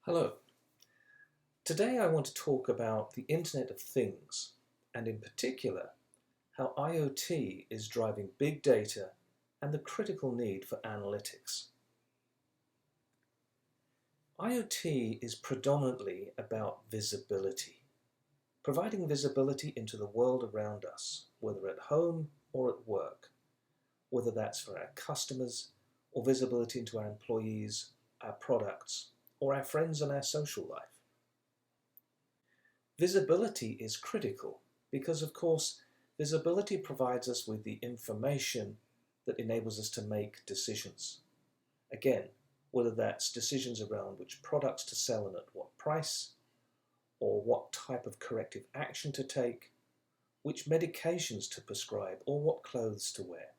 Hello. Today I want to talk about the Internet of Things, and in particular, how IoT is driving big data and the critical need for analytics. IoT is predominantly about visibility, providing visibility into the world around us, whether at home or at work, whether that's for our customers or visibility into our employees, our products, or our friends and our social life. Visibility is critical because, of course, visibility provides us with the information that enables us to make decisions. Again, whether that's decisions around which products to sell and at what price, or what type of corrective action to take, which medications to prescribe, or what clothes to wear.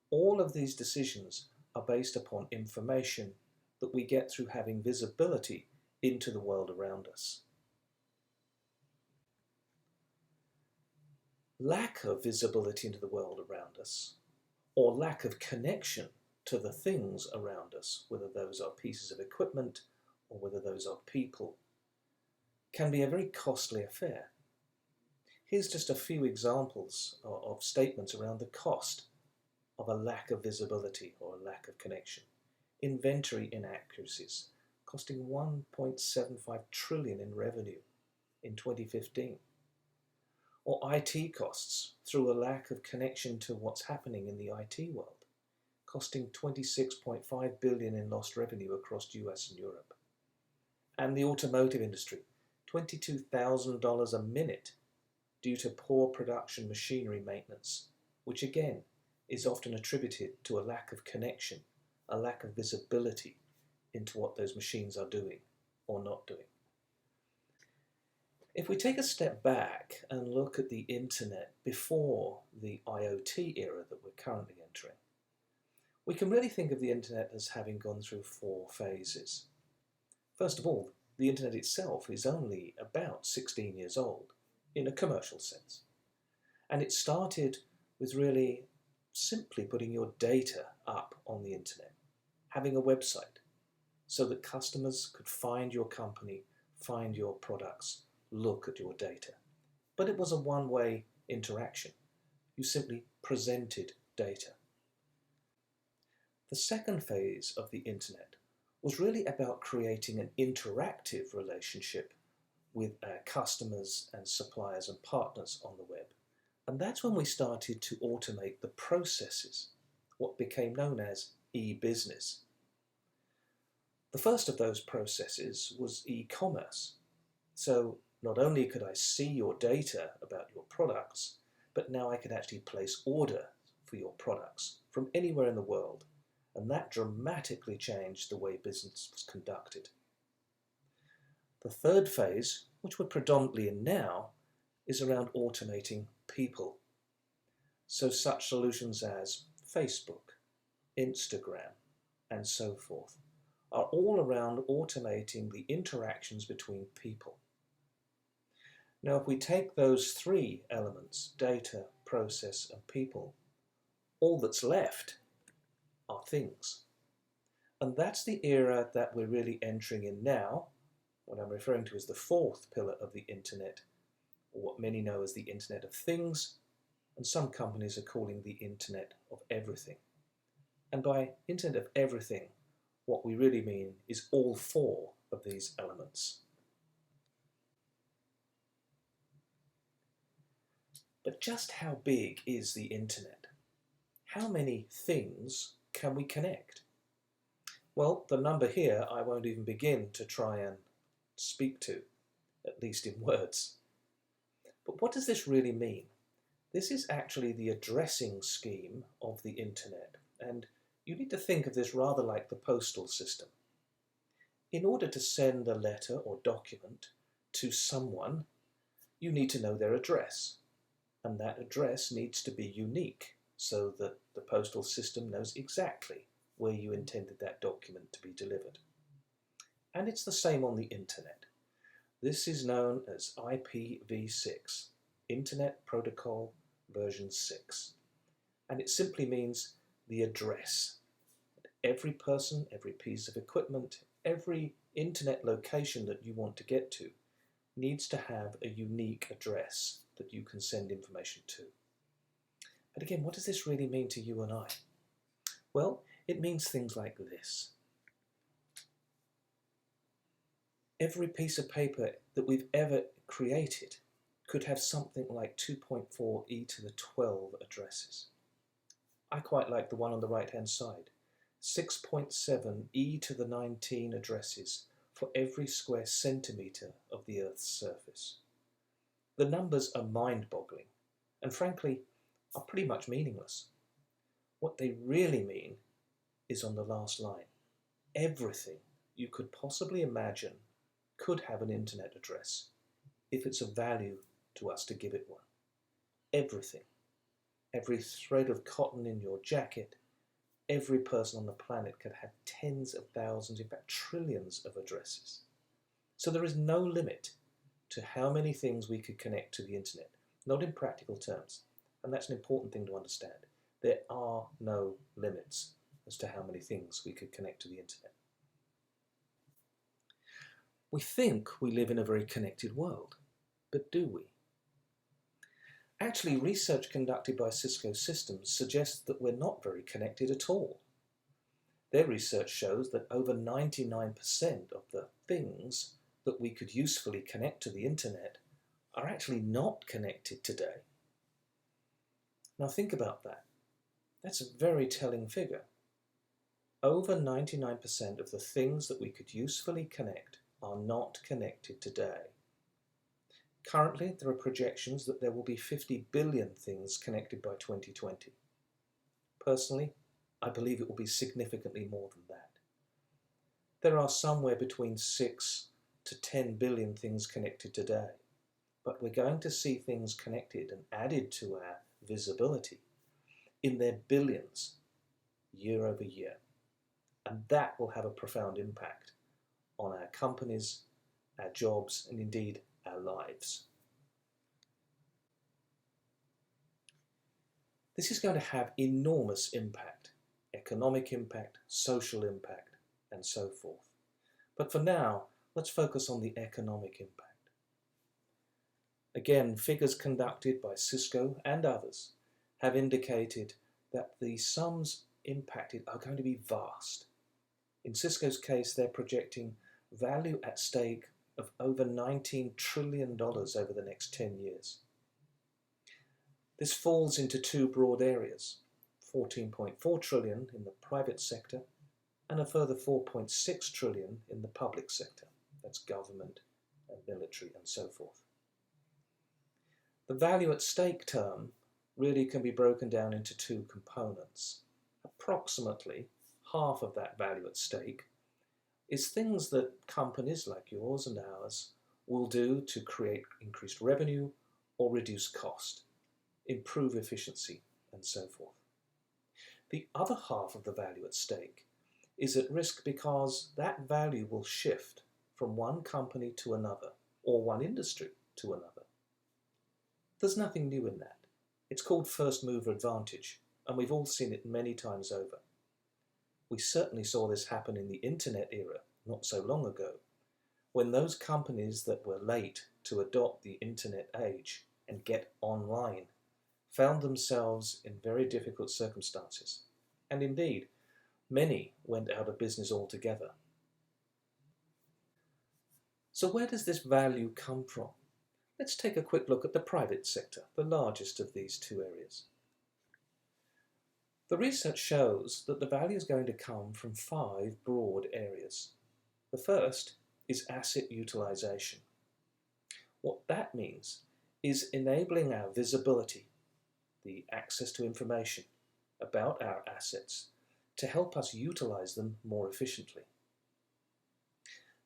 All of these decisions are based upon information that we get through having visibility into the world around us. Lack of visibility into the world around us, or lack of connection to the things around us, whether those are pieces of equipment or whether those are people, can be a very costly affair. Here's just a few examples of statements around the cost of a lack of visibility or a lack of connection. Inventory inaccuracies, costing 1.75 trillion in revenue in 2015. Or IT costs through a lack of connection to what's happening in the IT world, costing 26.5 billion in lost revenue across US and Europe. And the automotive industry, $22,000 a minute due to poor production machinery maintenance, which again is often attributed to a lack of connection, a lack of visibility into what those machines are doing or not doing. If we take a step back and look at the Internet before the IoT era that we're currently entering, we can really think of the Internet as having gone through 4 phases. First of all, the Internet itself is only about 16 years old in a commercial sense. And it started with really simply putting your data up on the Internet, having a website so that customers could find your company, find your products, look at your data. But it was a one-way interaction. You simply presented data. The second phase of the Internet was really about creating an interactive relationship with our customers and suppliers and partners on the web. And that's when we started to automate the processes, what became known as eBusiness. The first of those processes was e-commerce. So not only could I see your data about your products, but now I could actually place order for your products from anywhere in the world. And that dramatically changed the way business was conducted. The third phase, which we're predominantly in now, is around automating people. So such solutions as Facebook, Instagram, and so forth are all around automating the interactions between people. Now, if we take those 3 elements, data, process, and people, all that's left are things. And that's the era that we're really entering in now. What I'm referring to is the 4th pillar of the Internet, or what many know as the Internet of Things, and some companies are calling the Internet of Everything. And by Internet of Everything, what we really mean is all 4 of these elements. But just how big is the Internet? How many things can we connect? Well, the number here I won't even begin to try and speak to, at least in words. But what does this really mean? This is actually the addressing scheme of the Internet, and you need to think of this rather like the postal system. In order to send a letter or document to someone, you need to know their address. And that address needs to be unique so that the postal system knows exactly where you intended that document to be delivered. And it's the same on the Internet. This is known as IPv6, Internet Protocol version 6. And it simply means the address. Every person, every piece of equipment, every internet location that you want to get to needs to have a unique address that you can send information to. But again, what does this really mean to you and I? Well, it means things like this. Every piece of paper that we've ever created could have something like 2.4 e to the 12 addresses. I quite like the one on the right-hand side. 6.7 e to the 19 addresses for every square centimetre of the Earth's surface. The numbers are mind-boggling and frankly are pretty much meaningless. What they really mean is on the last line. Everything you could possibly imagine could have an internet address if it's of value to us to give it one. Everything. Every thread of cotton in your jacket, every person on the planet could have tens of thousands, in fact trillions of addresses. So there is no limit to how many things we could connect to the internet, not in practical terms. And that's an important thing to understand. There are no limits as to how many things we could connect to the internet. We think we live in a very connected world, but do we? Actually, research conducted by Cisco Systems suggests that we're not very connected at all. Their research shows that over 99% of the things that we could usefully connect to the internet are actually not connected today. Now think about that. That's a very telling figure. Over 99% of the things that we could usefully connect are not connected today. Currently, there are projections that there will be 50 billion things connected by 2020. Personally, I believe it will be significantly more than that. There are somewhere between 6 to 10 billion things connected today, but we're going to see things connected and added to our visibility in their billions year over year. And that will have a profound impact on our companies, our jobs, and indeed our lives. This is going to have enormous impact, economic impact, social impact, and so forth. But for now, let's focus on the economic impact. Again, figures conducted by Cisco and others have indicated that the sums impacted are going to be vast. In Cisco's case, they're projecting value at stake of over $19 trillion over the next 10 years. This falls into two broad areas, 14.4 trillion in the private sector and a further 4.6 trillion in the public sector. That's government and military and so forth. The value at stake term really can be broken down into two components. Approximately half of that value at stake is things that companies like yours and ours will do to create increased revenue or reduce cost, improve efficiency, and so forth. The other half of the value at stake is at risk because that value will shift from one company to another or one industry to another. There's nothing new in that. It's called first mover advantage, and we've all seen it many times over. We certainly saw this happen in the internet era not so long ago, when those companies that were late to adopt the internet age and get online found themselves in very difficult circumstances. And indeed, many went out of business altogether. So where does this value come from? Let's take a quick look at the private sector, the largest of these two areas. The research shows that the value is going to come from 5 broad areas. The first is asset utilization. What that means is enabling our visibility, the access to information about our assets, to help us utilize them more efficiently.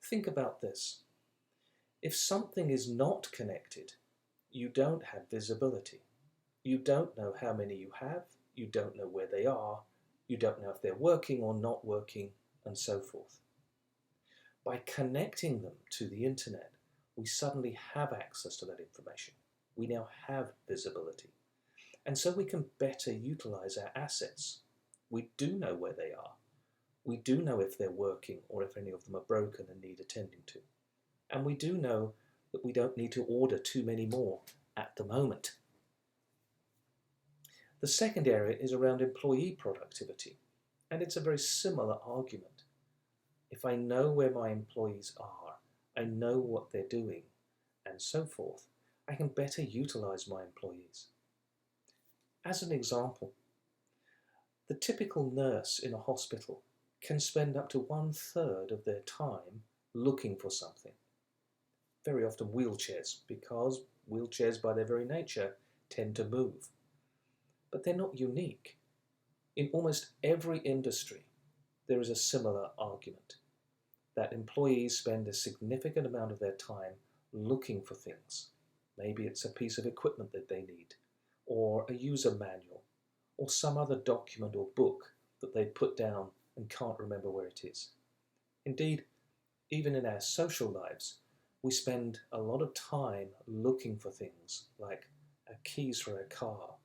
Think about this. If something is not connected, you don't have visibility. You don't know how many you have, you don't know where they are, you don't know if they're working or not working, and so forth. By connecting them to the internet, we suddenly have access to that information. We now have visibility. And so we can better utilize our assets. We do know where they are. We do know if they're working or if any of them are broken and need attending to. And we do know that we don't need to order too many more at the moment. The second area is around employee productivity, and it's a very similar argument. If I know where my employees are, I know what they're doing, and so forth, I can better utilize my employees. As an example, the typical nurse in a hospital can spend up to 1/3 of their time looking for something. Very often wheelchairs, because wheelchairs by their very nature tend to move. But they're not unique. In almost every industry, there is a similar argument that employees spend a significant amount of their time looking for things. Maybe it's a piece of equipment that they need, or a user manual, or some other document or book that they put down and can't remember where it is. Indeed, even in our social lives, we spend a lot of time looking for things like keys for a car,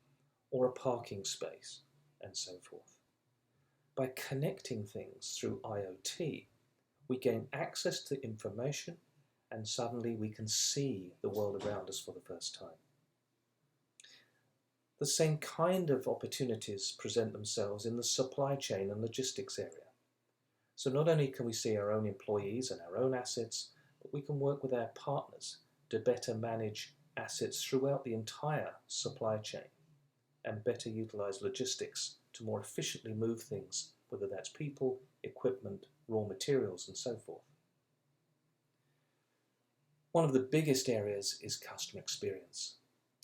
or a parking space, and so forth. By connecting things through IoT, we gain access to information, and suddenly we can see the world around us for the first time. The same kind of opportunities present themselves in the supply chain and logistics area. So not only can we see our own employees and our own assets, but we can work with our partners to better manage assets throughout the entire supply chain, and better utilize logistics to more efficiently move things, whether that's people, equipment, raw materials, and so forth. One of the biggest areas is customer experience.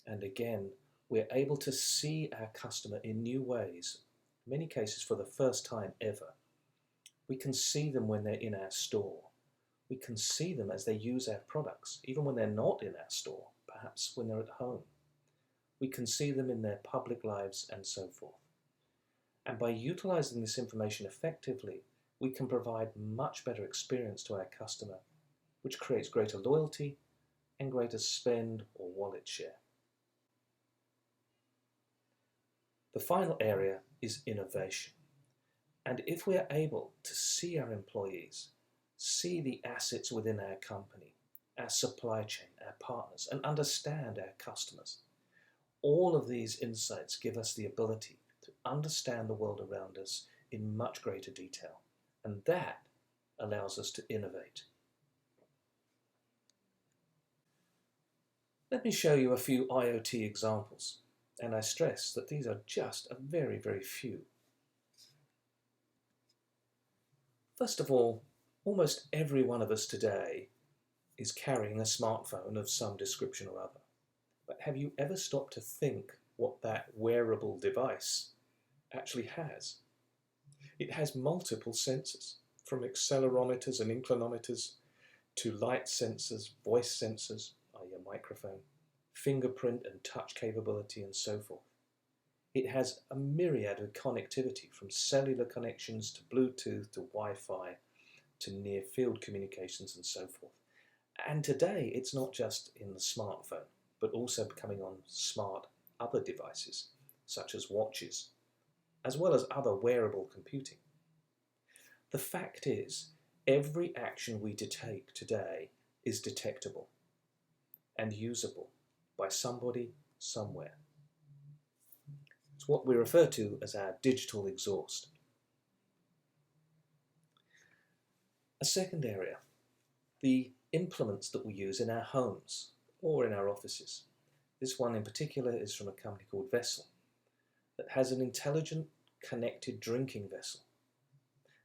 And again, we're able to see our customer in new ways, in many cases for the first time ever. We can see them when they're in our store. We can see them as they use our products, even when they're not in our store, perhaps when they're at home. We can see them in their public lives and so forth. And by utilizing this information effectively, we can provide much better experience to our customer, which creates greater loyalty and greater spend or wallet share. The final area is innovation. And if we are able to see our employees, see the assets within our company, our supply chain, our partners, and understand our customers, all of these insights give us the ability to understand the world around us in much greater detail, and that allows us to innovate. Let me show you a few IoT examples, and I stress that these are just a very, very few. First of all, almost every one of us today is carrying a smartphone of some description or other. But have you ever stopped to think what that wearable device actually has? It has multiple sensors, from accelerometers and inclinometers to light sensors, voice sensors, i.e. a microphone, fingerprint and touch capability, and so forth. It has a myriad of connectivity, from cellular connections to Bluetooth to Wi-Fi to near-field communications and so forth. And today it's not just in the smartphone, but also becoming on smart other devices, such as watches, as well as other wearable computing. The fact is, every action we take today is detectable and usable by somebody, somewhere. It's what we refer to as our digital exhaust. A second area, the implements that we use in our homes or in our offices. This one in particular is from a company called Vessel that has an intelligent, connected drinking vessel.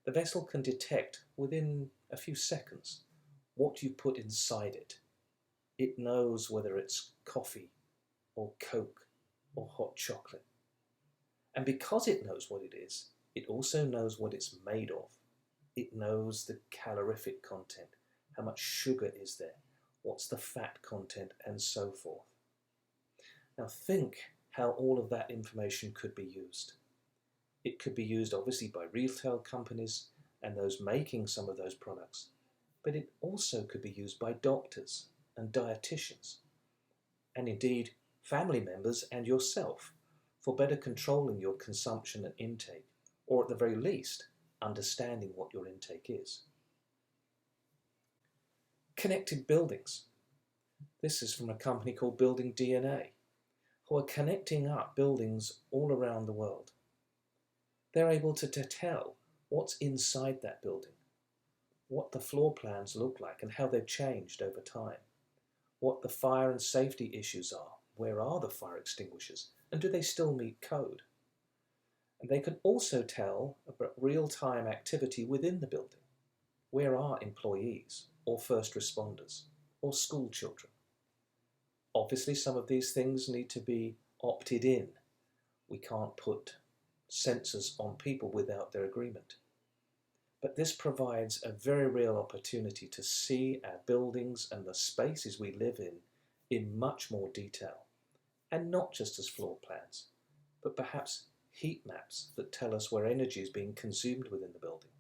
The vessel can detect within a few seconds what you put inside it. It knows whether it's coffee or Coke or hot chocolate. And because it knows what it is, it also knows what it's made of. It knows the calorific content, how much sugar is there, what's the fat content, and so forth. Now think how all of that information could be used. It could be used obviously by retail companies and those making some of those products, but it also could be used by doctors and dietitians, and indeed family members and yourself, for better controlling your consumption and intake, or at the very least, understanding what your intake is. Connected buildings. This is from a company called Building DNA, who are connecting up buildings all around the world. They're able to tell what's inside that building, what the floor plans look like and how they've changed over time, what the fire and safety issues are, where are the fire extinguishers, and do they still meet code? And they can also tell about real-time activity within the building. Where are employees, or first responders, or school children? Obviously, some of these things need to be opted in. We can't put sensors on people without their agreement. But this provides a very real opportunity to see our buildings and the spaces we live in much more detail, and not just as floor plans, but perhaps heat maps that tell us where energy is being consumed within the building,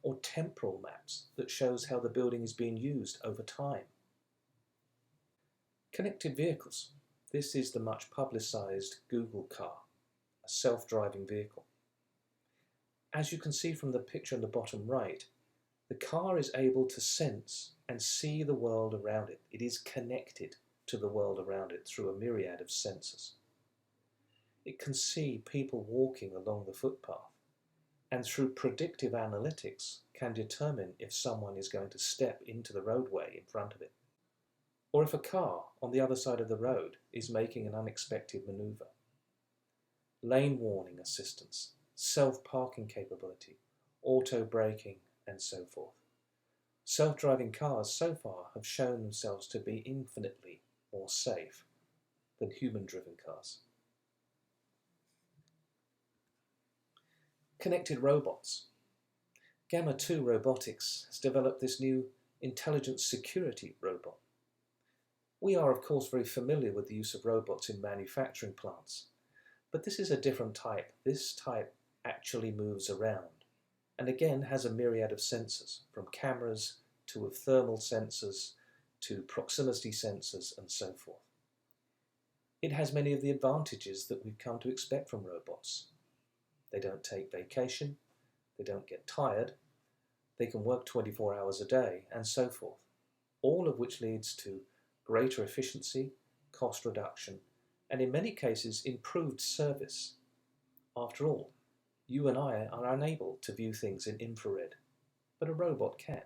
or temporal maps that shows how the building is being used over time. Connected vehicles. This is the much publicized Google car, a self-driving vehicle. As you can see from the picture in the bottom right, the car is able to sense and see the world around it. It is connected to the world around it through a myriad of sensors. It can see people walking along the footpath, and through predictive analytics can determine if someone is going to step into the roadway in front of it, or if a car on the other side of the road is making an unexpected maneuver. Lane warning assistance, self-parking capability, auto braking, and so forth. Self-driving cars so far have shown themselves to be infinitely more safe than human-driven cars. Connected robots. Gamma 2 Robotics has developed this new intelligent security robot. We are, of course, very familiar with the use of robots in manufacturing plants, but this is a different type. This type actually moves around, and again has a myriad of sensors, from cameras to thermal sensors to proximity sensors and so forth. It has many of the advantages that we've come to expect from robots. They don't take vacation, they don't get tired, they can work 24 hours a day, and so forth, all of which leads to greater efficiency, cost reduction, and in many cases improved service. After all, you and I are unable to view things in infrared, but a robot can.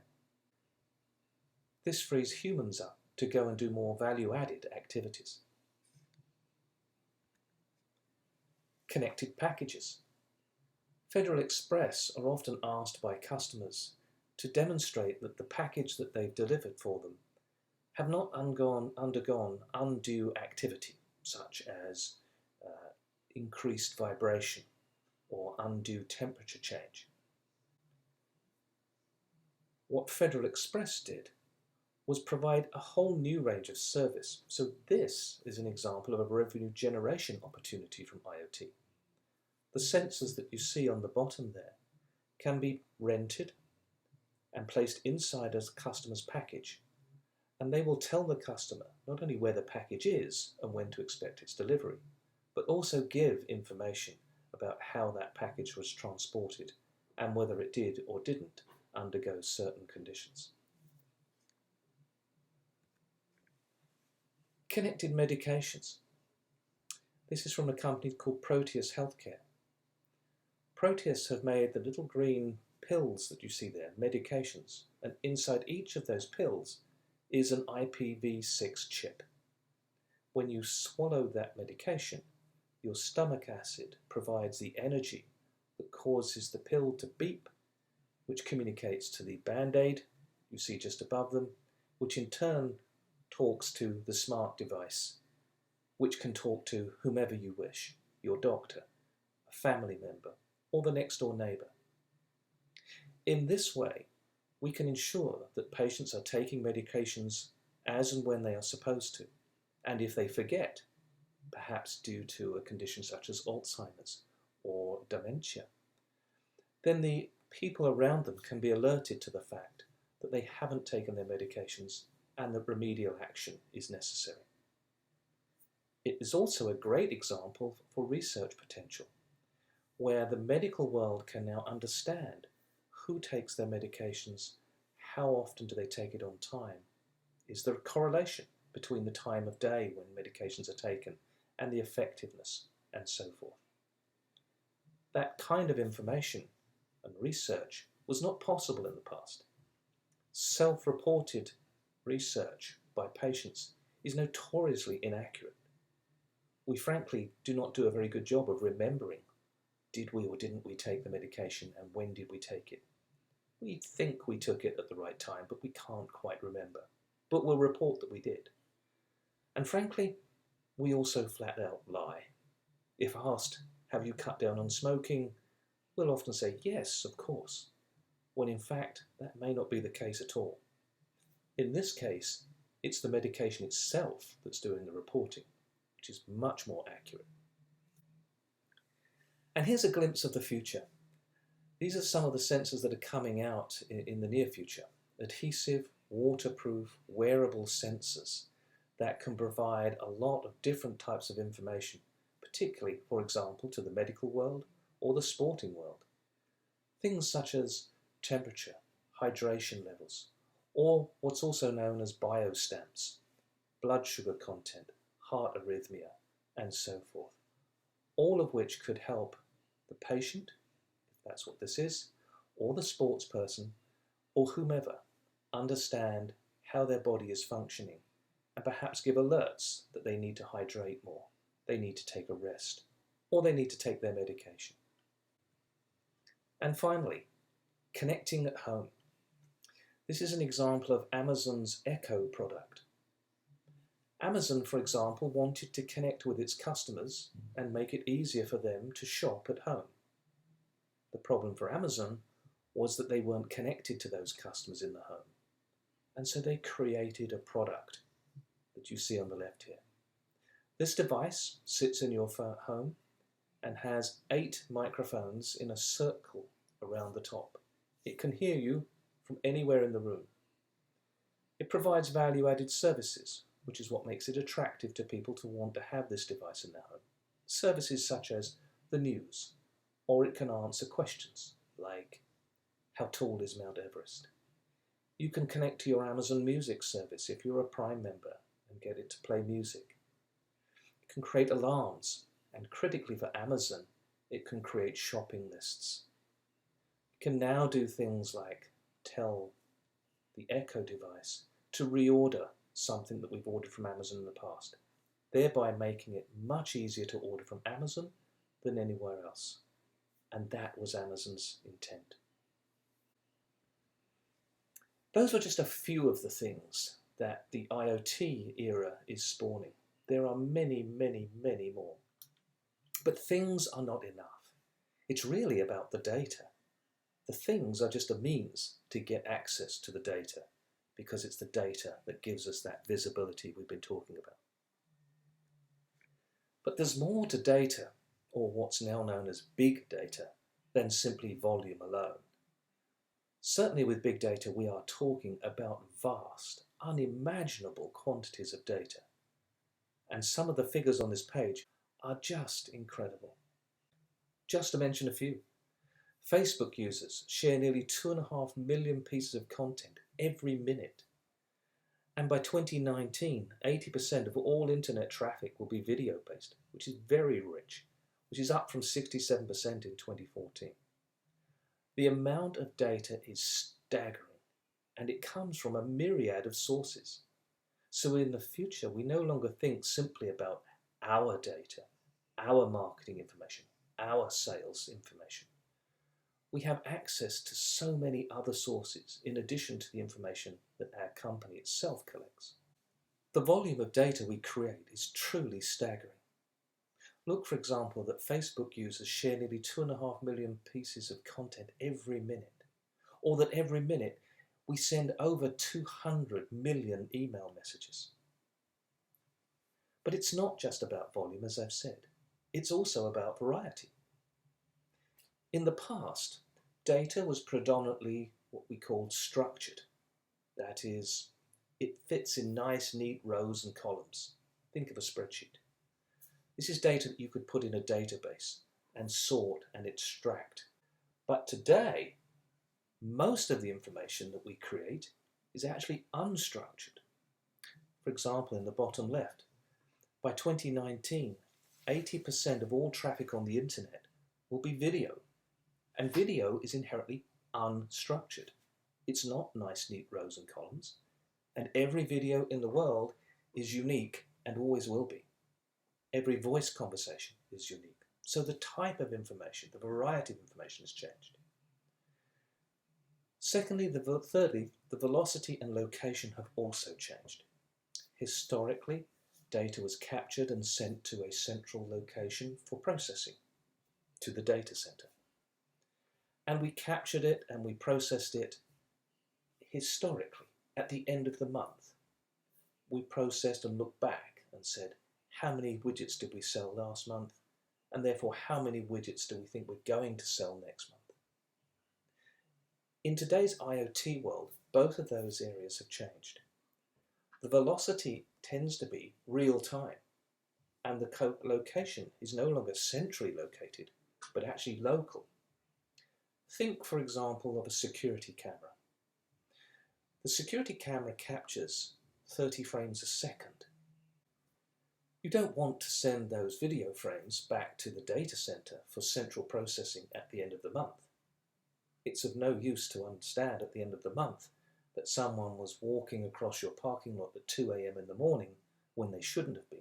This frees humans up to go and do more value-added activities. Connected packages. Federal Express are often asked by customers to demonstrate that the package that they've delivered for them have not undergone undue activity, such as increased vibration or undue temperature change. What Federal Express did was provide a whole new range of service. So this is an example of a revenue generation opportunity from IoT. The sensors that you see on the bottom there can be rented and placed inside a customer's package, and they will tell the customer not only where the package is and when to expect its delivery, but also give information about how that package was transported and whether it did or didn't undergo certain conditions. Connected medications. This is from a company called Proteus Healthcare. Proteus have made the little green pills that you see there, medications, and inside each of those pills is an IPv6 chip. When you swallow that medication, your stomach acid provides the energy that causes the pill to beep, which communicates to the band-aid you see just above them, which in turn talks to the smart device, which can talk to whomever you wish, your doctor, a family member, or the next door neighbour. In this way, we can ensure that patients are taking medications as and when they are supposed to, and if they forget, perhaps due to a condition such as Alzheimer's or dementia, then the people around them can be alerted to the fact that they haven't taken their medications and that remedial action is necessary. It is also a great example for research potential, where the medical world can now understand who takes their medications, how often do they take it on time? Is there a correlation between the time of day when medications are taken and the effectiveness, and so forth? That kind of information and research was not possible in the past. Self-reported research by patients is notoriously inaccurate. We frankly do not do a very good job of remembering, did we or didn't we take the medication and when did we take it? We think we took it at the right time, but we can't quite remember. But we'll report that we did. And frankly, we also flat out lie. If asked, have you cut down on smoking? We'll often say, yes, of course, when in fact that may not be the case at all. In this case, it's the medication itself that's doing the reporting, which is much more accurate. And here's a glimpse of the future. These are some of the sensors that are coming out in the near future. Adhesive, waterproof, wearable sensors that can provide a lot of different types of information, particularly, for example, to the medical world or the sporting world. Things such as temperature, hydration levels, or what's also known as biostamps, blood sugar content, heart arrhythmia, and so forth. All of which could help the patient, if that's what this is, or the sports person, or whomever, understand how their body is functioning and perhaps give alerts that they need to hydrate more, they need to take a rest, or they need to take their medication. And finally, connecting at home. This is an example of Amazon's Echo product. Amazon, for example, wanted to connect with its customers and make it easier for them to shop at home. The problem for Amazon was that they weren't connected to those customers in the home. And so they created a product that you see on the left here. This device sits in your home and has 8 microphones in a circle around the top. It can hear you from anywhere in the room. It provides value-added services, which is what makes it attractive to people to want to have this device in their home. Services such as the news, or it can answer questions like, how tall is Mount Everest? You can connect to your Amazon Music service if you're a Prime member and get it to play music. It can create alarms, and critically for Amazon, it can create shopping lists. It can now do things like tell the Echo device to reorder something that we've ordered from Amazon in the past, thereby making it much easier to order from Amazon than anywhere else. And that was Amazon's intent. Those were just a few of the things that the IoT era is spawning. There are many, many, many more. But things are not enough. It's really about the data. The things are just a means to get access to the data, because it's the data that gives us that visibility we've been talking about. But there's more to data, or what's now known as big data, than simply volume alone. Certainly with big data, we are talking about vast, unimaginable quantities of data. And some of the figures on this page are just incredible. Just to mention a few. Facebook users share nearly 2.5 million pieces of content every minute. And by 2019, 80% of all internet traffic will be video-based, which is very rich, which is up from 67% in 2014. The amount of data is staggering, and it comes from a myriad of sources. So in the future, we no longer think simply about our data, our marketing information, our sales information. We have access to so many other sources in addition to the information that our company itself collects. The volume of data we create is truly staggering. Look, for example, that Facebook users share nearly 2.5 million pieces of content every minute, or that every minute we send over 200 million email messages. But it's not just about volume, as I've said. It's also about variety. In the past, data was predominantly what we called structured. That is, it fits in nice, neat rows and columns. Think of a spreadsheet. This is data that you could put in a database and sort and extract. But today, Most of the information that we create is actually unstructured. For example, in the bottom left, by 2019, 80% of all traffic on the internet will be video. And video is inherently unstructured. It's not nice, neat rows and columns. And every video in the world is unique and always will be. Every voice conversation is unique. So the type of information, the variety of information has changed. Thirdly, the velocity and location have also changed. Historically, data was captured and sent to a central location for processing, to the data center. And we captured it and we processed it historically at the end of the month. We processed and looked back and said, how many widgets did we sell last month? And therefore, how many widgets do we think we're going to sell next month? In today's IoT world, both of those areas have changed. The velocity tends to be real time, and the location is no longer centrally located, but actually local. Think, for example, of a security camera. The security camera captures 30 frames a second. You don't want to send those video frames back to the data center for central processing at the end of the month. It's of no use to understand at the end of the month that someone was walking across your parking lot at 2 a.m. in the morning when they shouldn't have been.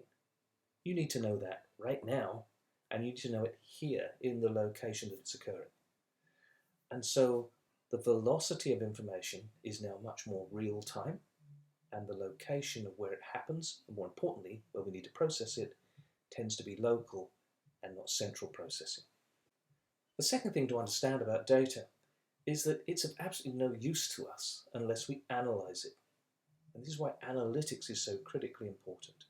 You need to know that right now, and you need to know it here in the location that it's occurring. And so the velocity of information is now much more real time, and the location of where it happens, and more importantly, where we need to process it, tends to be local and not central processing. The second thing to understand about data is that it's of absolutely no use to us unless we analyze it. And this is why analytics is so critically important.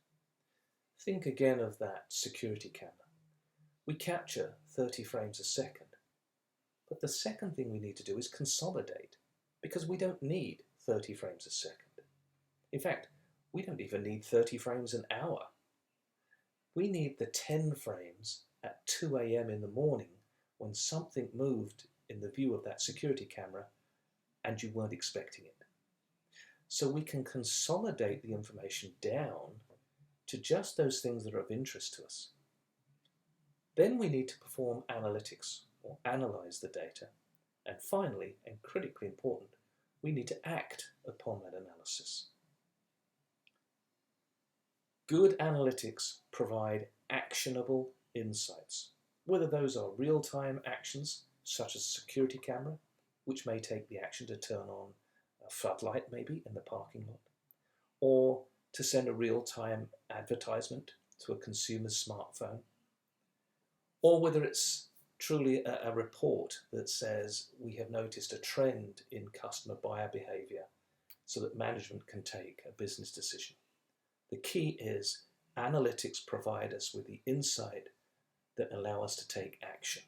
Think again of that security camera. We capture 30 frames a second, but the second thing we need to do is consolidate, because we don't need 30 frames a second. In fact, we don't even need 30 frames an hour. We need the 10 frames at 2 a.m. in the morning when something moved in the view of that security camera and you weren't expecting it. So we can consolidate the information down to just those things that are of interest to us. Then we need to perform analytics, or analyze the data. And finally, and critically important, we need to act upon that analysis. Good analytics provide actionable insights, whether those are real-time actions, such as a security camera, which may take the action to turn on a floodlight maybe in the parking lot, or to send a real-time advertisement to a consumer's smartphone, or whether it's truly a report that says we have noticed a trend in customer buyer behavior so that management can take a business decision. The key is analytics provide us with the insight that allow us to take action.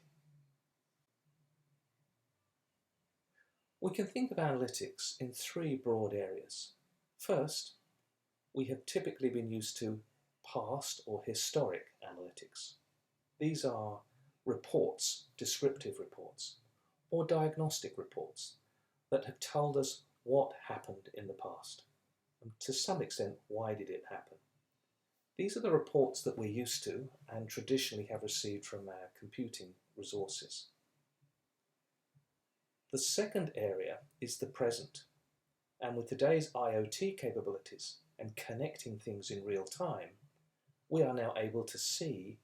We can think of analytics in three broad areas. First, we have typically been used to past or historic analytics. These are reports, descriptive reports, or diagnostic reports that have told us what happened in the past, and to some extent, why did it happen. These are the reports that we're used to and traditionally have received from our computing resources. The second area is the present, and with today's IoT capabilities and connecting things in real time, we are now able to see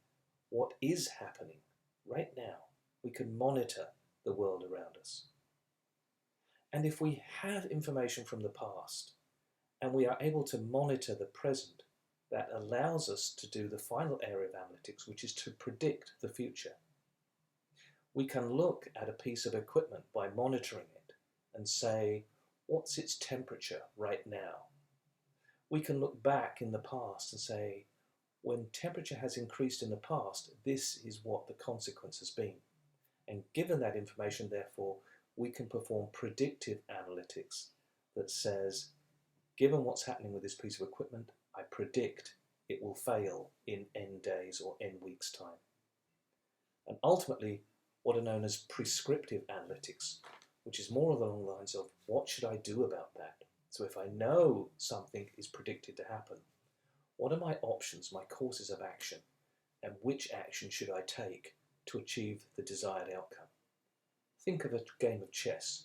what is happening right now. We can monitor the world around us. And if we have information from the past and we are able to monitor the present, that allows us to do the final area of analytics, which is to predict the future. We can look at a piece of equipment by monitoring it and say, what's its temperature right now? We can look back in the past and say, when temperature has increased in the past, this is what the consequence has been. And given that information, therefore, we can perform predictive analytics that says, given what's happening with this piece of equipment, I predict it will fail in N days or N weeks' time. And ultimately, what are known as prescriptive analytics which is more along the lines of what should I do about that? So if I know something is predicted to happen, what are my options, my courses of action, and which action should I take to achieve the desired outcome? Think of a game of chess.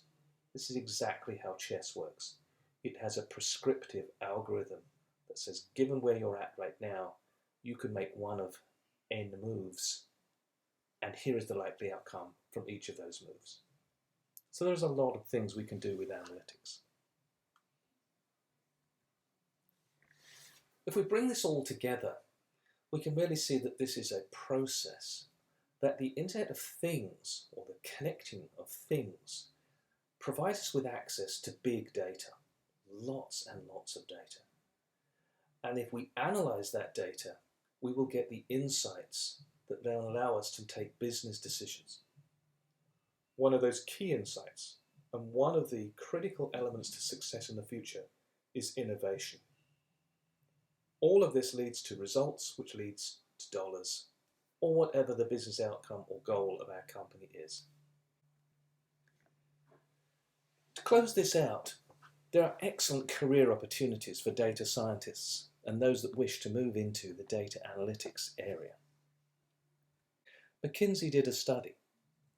This is exactly how chess works. It has a prescriptive algorithm that says, given where you're at right now, you can make one of n moves, and here is the likely outcome from each of those moves. So there's a lot of things we can do with analytics. If we bring this all together, we can really see that this is a process, that the Internet of Things, or the connecting of things, provides us with access to big data, lots and lots of data. And if we analyze that data, we will get the insights that will allow us to take business decisions. One of those key insights, and one of the critical elements to success in the future, is innovation. All of this leads to results, which leads to dollars, or whatever the business outcome or goal of our company is. To close this out, there are excellent career opportunities for data scientists and those that wish to move into the data analytics area. McKinsey did a study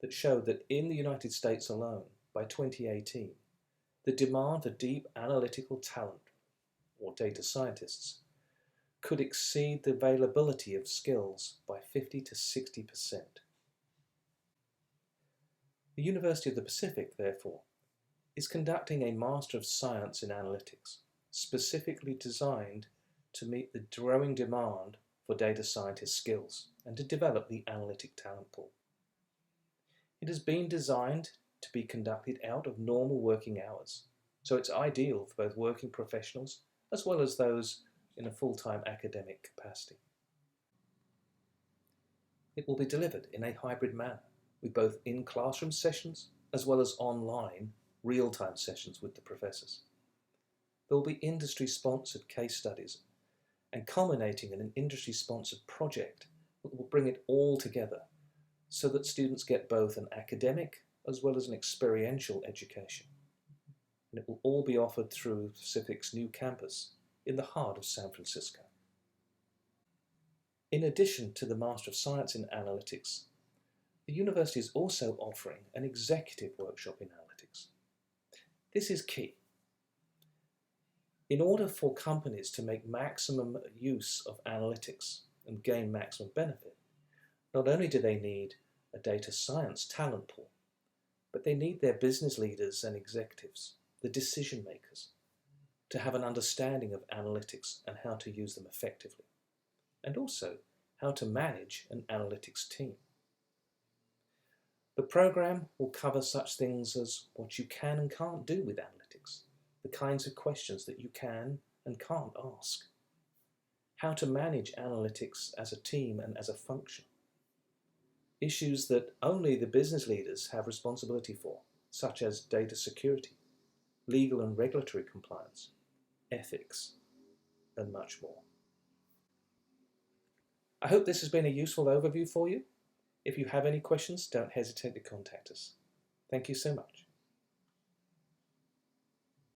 that showed that in the United States alone, by 2018, the demand for deep analytical talent, or data scientists, could exceed the availability of skills by 50 to 60%. The University of the Pacific, therefore, is conducting a Master of Science in Analytics, specifically designed to meet the growing demand for data scientist skills and to develop the analytic talent pool. It has been designed to be conducted out of normal working hours, so it's ideal for both working professionals as well as those in a full-time academic capacity. It will be delivered in a hybrid manner, with both in-classroom sessions as well as online real-time sessions with the professors. There will be industry-sponsored case studies and culminating in an industry-sponsored project that will bring it all together so that students get both an academic as well as an experiential education. And it will all be offered through Pacific's new campus in the heart of San Francisco. In addition to the Master of Science in Analytics, the university is also offering an executive workshop in analytics. This is key. In order for companies to make maximum use of analytics and gain maximum benefit, not only do they need a data science talent pool, but they need their business leaders and executives, the decision makers, to have an understanding of analytics and how to use them effectively, and also how to manage an analytics team. The program will cover such things as what you can and can't do with analytics, the kinds of questions that you can and can't ask, how to manage analytics as a team and as a function, issues that only the business leaders have responsibility for, such as data security, legal and regulatory compliance, ethics, and much more. I hope this has been a useful overview for you. If you have any questions, don't hesitate to contact us. Thank you so much.